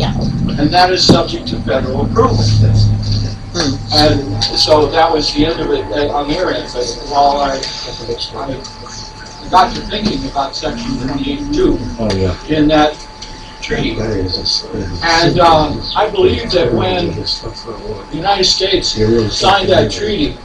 Yeah. And that is subject to federal approval. And so that was the end of it on their end. But while I got to thinking about Section 28.2 in that treaty. And I believe that when the United States signed that treaty,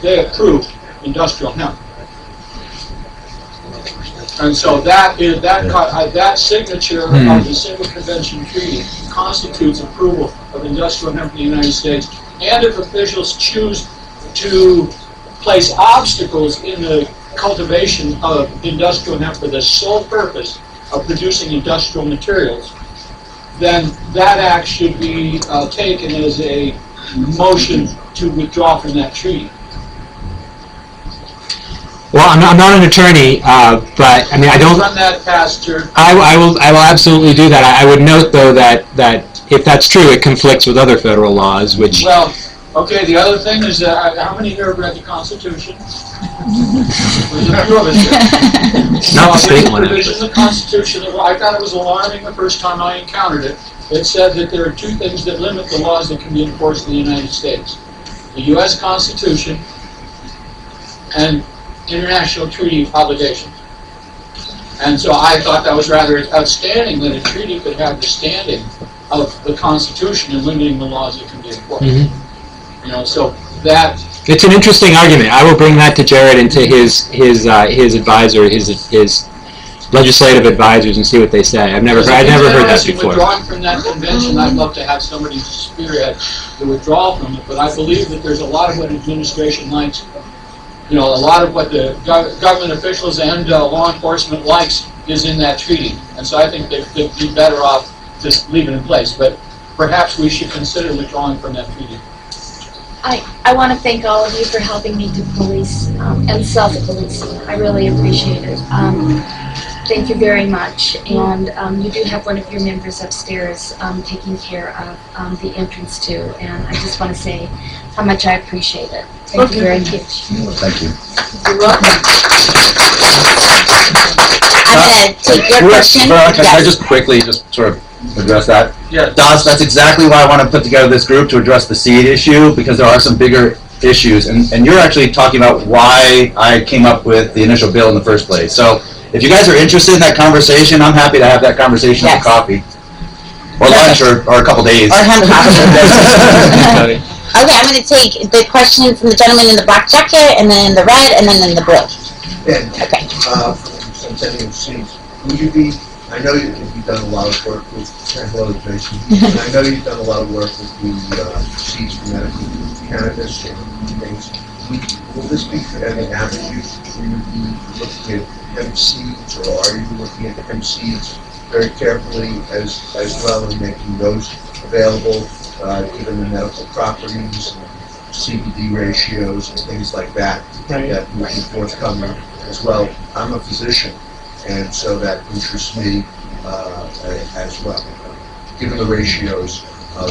they approved industrial hemp. And so that signature of the Civil Convention Treaty constitutes approval of industrial hemp in the United States. And if officials choose to place obstacles in the cultivation of industrial hemp for the sole purpose of producing industrial materials, then that act should be taken as a motion to withdraw from that treaty. Well, I'm not an attorney, but I mean, I don't. Run that past your. I will absolutely do that. I would note though that if that's true, it conflicts with other federal laws, which. Well, okay. The other thing is that how many here have read the Constitution? There's a few of us here. Not the state one. Provisions of the Constitution. I thought it was alarming the first time I encountered it. It said that there are two things that limit the laws that can be enforced in the United States: the U.S. Constitution and international treaty obligations. And so I thought that was rather outstanding that a treaty could have the standing of the Constitution in limiting the laws that can be enforced. You know, so that it's an interesting argument. I will bring that to Jared and to his advisor, his legislative advisors, and see what they say. I've never heard that before. Withdrawing from that convention, I'd love to have somebody spearhead the withdrawal from it, but I believe that there's a lot of what administration likes. You know, a lot of what the government officials and law enforcement likes is in that treaty. And so I think they'd be better off just leaving it in place. But perhaps we should consider withdrawing from that treaty. I want to thank all of you for helping me to police and self-policing. I really appreciate it. Thank you very much. And you do have one of your members upstairs taking care of the entrance too. And I just want to say how much I appreciate it. Thank you very much. Thank you. You're welcome. I'm going to take your question. Can I just quickly sort of address that? Yeah. Doss, that's exactly why I want to put together this group to address the seed issue, because there are some bigger issues. And you're actually talking about why I came up with the initial bill in the first place. So if you guys are interested in that conversation, I'm happy to have that conversation with coffee. Or lunch, or a couple days. Or hemp coffee. Okay, I'm going to take the question from the gentleman in the black jacket, and then in the red, and then in the blue. Ben, okay. Centennial Seeds, would you be, I know you've done a lot of work with, hello Jason, and I know you've done a lot of work with the seeds for medical cannabis and things. Will this be for any avenues? Will you be looking at hemp seeds, or are you looking at hemp seeds very carefully as well and making those available? Given the medical properties and CBD ratios and things like that, that will be forthcoming as well. I'm a physician, and so that interests me as well. Given the ratios of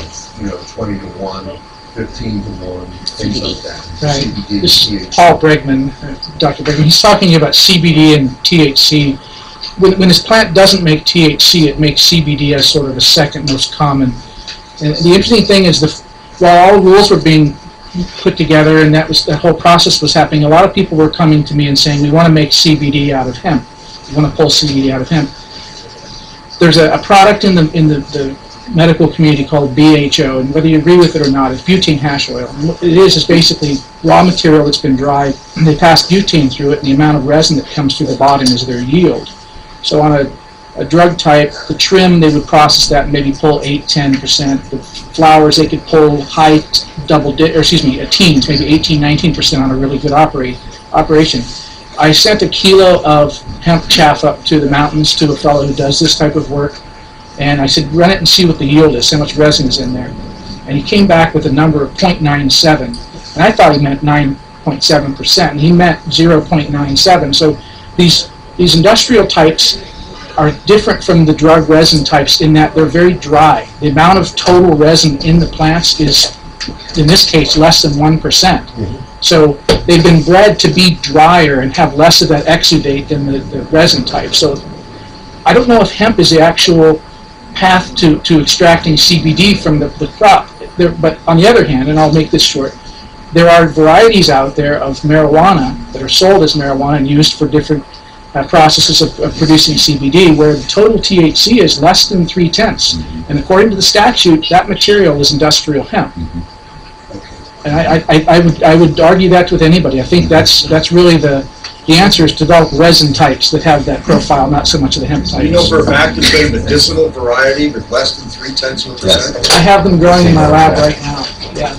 20 to 1, 15 to 1, things like that. Right. CBD, This is THC. Paul Bregman, Dr. Bregman. He's talking about CBD and THC. When this plant doesn't make THC, it makes CBD as sort of the second most common. And the interesting thing is, while all rules were being put together and the whole process was happening, a lot of people were coming to me and saying, we want to make CBD out of hemp. We want to pull CBD out of hemp. There's a product in the medical community called BHO, and whether you agree with it or not, it's butane hash oil. And what it is basically raw material that's been dried, and they pass butane through it, and the amount of resin that comes through the bottom is their yield. So on a drug type, the trim, they would process that and maybe pull 8-10%. The flowers, they could pull high teens, maybe 18-19% on a really good operation. I sent a kilo of hemp chaff up to the mountains to a fellow who does this type of work, and I said, run it and see what the yield is, how much resin is in there. And he came back with a number of 0.97, and I thought he meant 9.7%, and he meant 0.97. So these industrial types are different from the drug resin types in that they're very dry. The amount of total resin in the plants is, in this case, less than 1%. So they've been bred to be drier and have less of that exudate than the resin type. So I don't know if hemp is the actual path to extracting CBD from the crop. But on the other hand, and I'll make this short, there are varieties out there of marijuana that are sold as marijuana and used for different processes of producing CBD, where the total THC is less than 0.3. And according to the statute, that material is industrial hemp. And I would argue that with anybody. I think that's really the answer, is to develop resin types that have that profile, not so much of the hemp types. You know for a fact it's a medicinal variety with less than 0.3%? I have them growing in my lab right now. Yeah.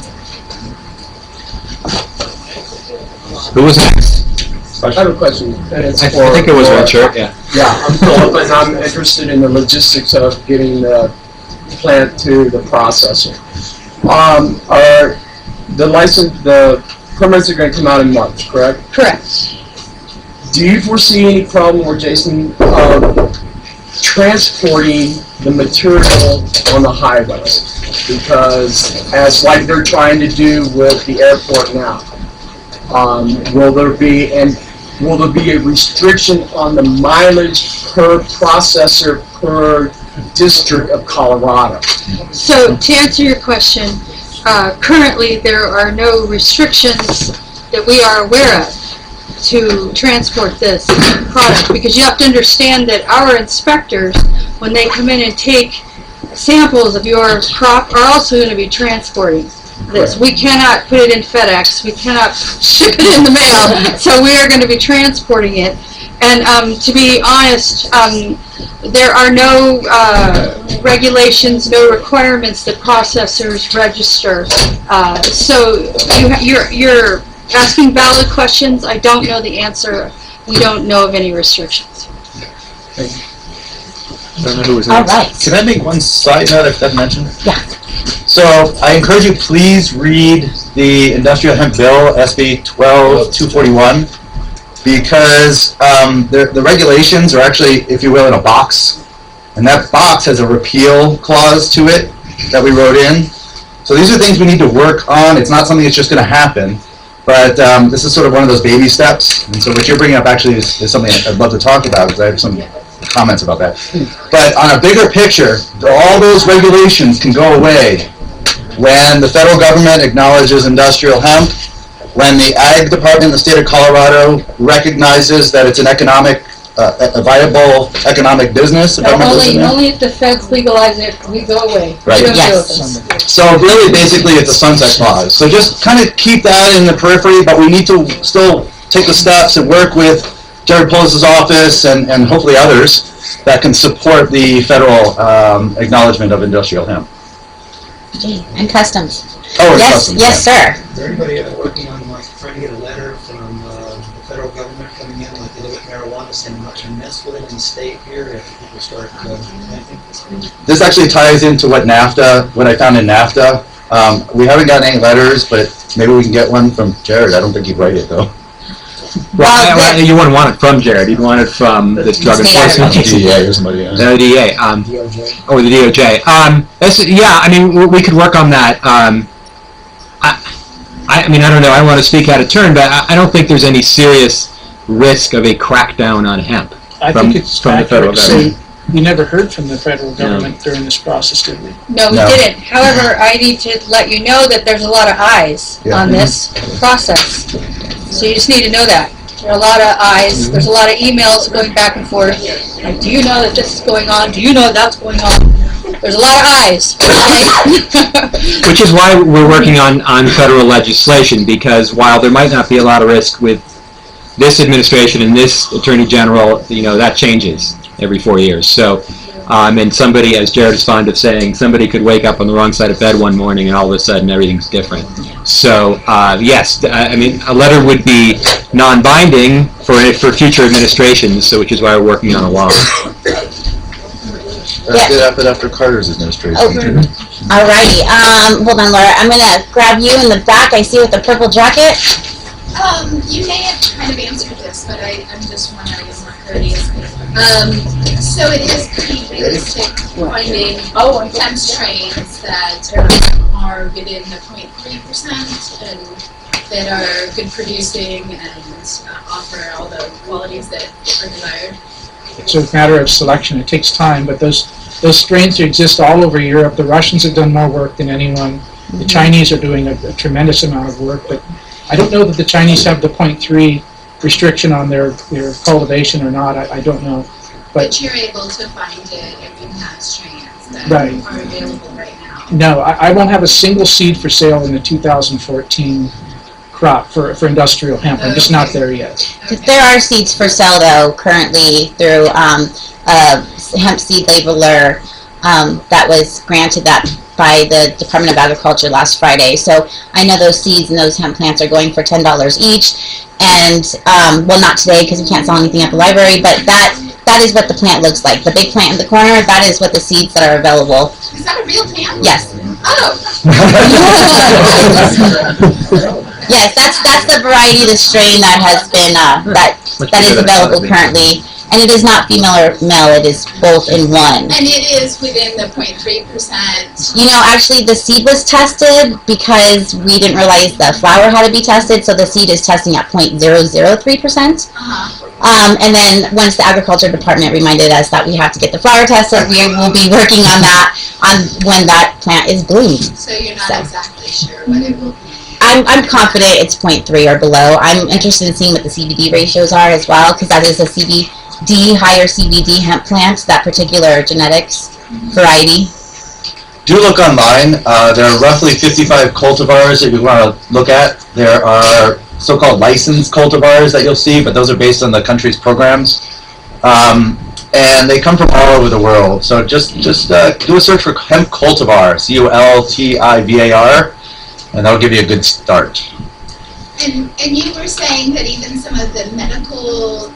Who was next? I have a question. And it's I think it was Red Shirt, yeah. Yeah, I'm Philip, and I'm interested in the logistics of getting the plant to the processor. Are the permits are going to come out in March, correct? Correct. Do you foresee any problem where, Jason, transporting the material on the highways? Because as like they're trying to do with the airport now, will there be a restriction on the mileage per processor per district of Colorado? So to answer your question, currently there are no restrictions that we are aware of to transport this product, because you have to understand that our inspectors, when they come in and take samples of your crop, are also going to be transporting this. We cannot put it in FedEx. We cannot ship it in the mail. So we are going to be transporting it. And to be honest, there are no regulations, no requirements that processors register. So you're asking valid questions. I don't know the answer. We don't know of any restrictions. I don't know who was All next. right. Can I make one side note if that mentioned? Yeah. So I encourage you, please read the Industrial Hemp Bill, SB 12241, because the regulations are actually, if you will, in a box, and that box has a repeal clause to it that we wrote in. So these are things we need to work on. It's not something that's just going to happen, but this is sort of one of those baby steps. And so what you're bringing up actually is something I'd love to talk about, because I have some comments about that. But on a bigger picture, all those regulations can go away when the federal government acknowledges industrial hemp, when the Ag Department in the state of Colorado recognizes that it's an a viable economic business. Only if the feds legalize it, we go away. Right. We don't deal with Yes. this. So really, basically, it's a sunset clause. So just kind of keep that in the periphery, but we need to still take the steps and work with Jared Polis's office and hopefully others that can support the federal acknowledgement of industrial hemp. And customs. Oh, and Yes, customs, yes, yeah. sir. Is there anybody working on like trying to get a letter from the federal government coming in, like they look at marijuana, saying not to mess with it in the state here if people start planting? This actually ties into what I found in NAFTA. We haven't gotten any letters, but maybe we can get one from Jared. I don't think he'd write it though. Well, you wouldn't want it from Jared. You'd want it from the Drug Enforcement Agency. DEA or somebody else. The DEA. DOJ? Or the DOJ. Yeah, I mean, we could work on that. I mean, I don't know. I don't want to speak out of turn, but I don't think there's any serious risk of a crackdown on hemp I think it's from the federal accurate to say government. we never heard from the federal government during this process, did we? No, we No. didn't. However, I need to let you know that there's a lot of eyes Yeah. on this process. So you just need to know that. There are a lot of eyes. There's a lot of emails going back and forth. Like, do you know that this is going on? Do you know that's going on? There's a lot of eyes. Okay? Which is why we're working on federal legislation, because while there might not be a lot of risk with this administration and this Attorney General, that changes every 4 years. So, and somebody, as Jared is fond of saying, somebody could wake up on the wrong side of bed one morning and all of a sudden everything's different. So, yes, I mean, a letter would be non-binding for future administrations, so which is why we're working on a law. That's it after Carter's administration. Oh. Alrighty. Hold on, Laura. I'm gonna grab you in the back. I see with the purple jacket. You may have kind of answered this, but I'm just wondering, it's not courteous. So it is pretty realistic finding hemp strains that are within the 0.3% and that are good producing and offer all the qualities that are desired. It's a matter of selection. It takes time, but those Those strains exist all over Europe. The Russians have done more work than anyone. The Chinese are doing a tremendous amount of work, but I don't know that the Chinese have the 0.3 restriction on their cultivation or not. I don't know. But you're able to find it if you have strains that Right. are available right now. No, I won't have a single seed for sale in the 2014 crop for industrial hemp. I'm just not there yet. There are seeds for sale though currently through a hemp seed labeler that was granted that by the Department of Agriculture last Friday. So I know those seeds and those hemp plants are going for $10 each. And well, not today because we can't sell anything at the library, but that is what the plant looks like. The big plant in the corner, that is what the seeds that are available. Is that a real plant? Yes. Oh. Yes, that's the variety, the strain that has been that is available currently, and it is not female or male. It is both in one. And it is within the 0.3%. You know, actually, the seed was tested because we didn't realize the flower had to be tested, so the seed is testing at 0.003%. And then once the agriculture department reminded us that we have to get the flower tested, we will be working on that on when that plant is bloomed. So you're not exactly sure what it will be. I'm confident it's 0.3 or below. I'm interested in seeing what the CBD ratios are as well, because that is a CBD, higher CBD hemp plant, that particular genetics variety. Do look online. There are roughly 55 cultivars that you want to look at. There are so-called licensed cultivars that you'll see, but those are based on the country's programs. And they come from all over the world. So just do a search for hemp cultivar, CULTIVAR, and that'll give you a good start. And you were saying that even some of the medical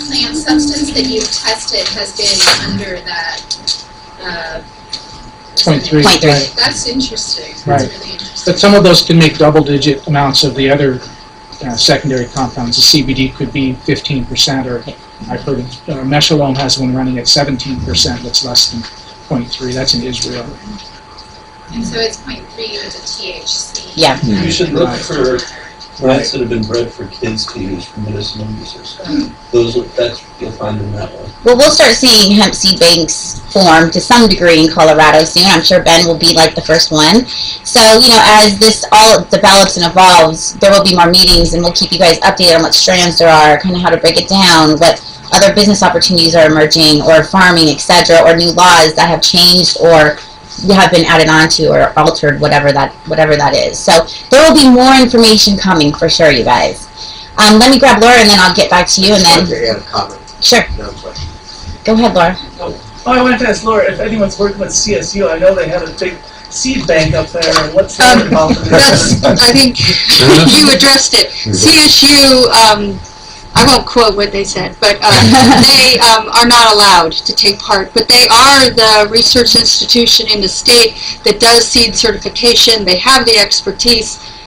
plant substance that you've tested has been under that 0.3. Right. That's interesting. That's Right. really interesting. But some of those can make double-digit amounts of the other secondary compounds. The CBD could be 15%, or I've heard meshalone has one running at 17%. That's less than 0.3. That's in Israel. And so it's 0.3 with the THC. Yeah. You should look for plants that have been bred for kids to use for medicinal uses. You'll find them that way. Well, we'll start seeing hemp seed banks form to some degree in Colorado soon. I'm sure Ben will be like the first one. So, you know, as this all develops and evolves, there will be more meetings, and we'll keep you guys updated on what strands there are, kind of how to break it down, what other business opportunities are emerging, or farming, etc., or new laws that have changed or have been added onto or altered, whatever that is. So there will be more information coming for sure, you guys. Let me grab Laura and then I'll get back to you, and then. to add a comment. Sure. No question. Go ahead, Laura. Oh, I wanted to ask Laura if anyone's working with CSU. I know they have a big seed bank up there. And what's that involved in That's, I think you addressed it. CSU, I won't quote what they said, but they are not allowed to take part. But they are the research institution in the state that does seed certification. They have the expertise.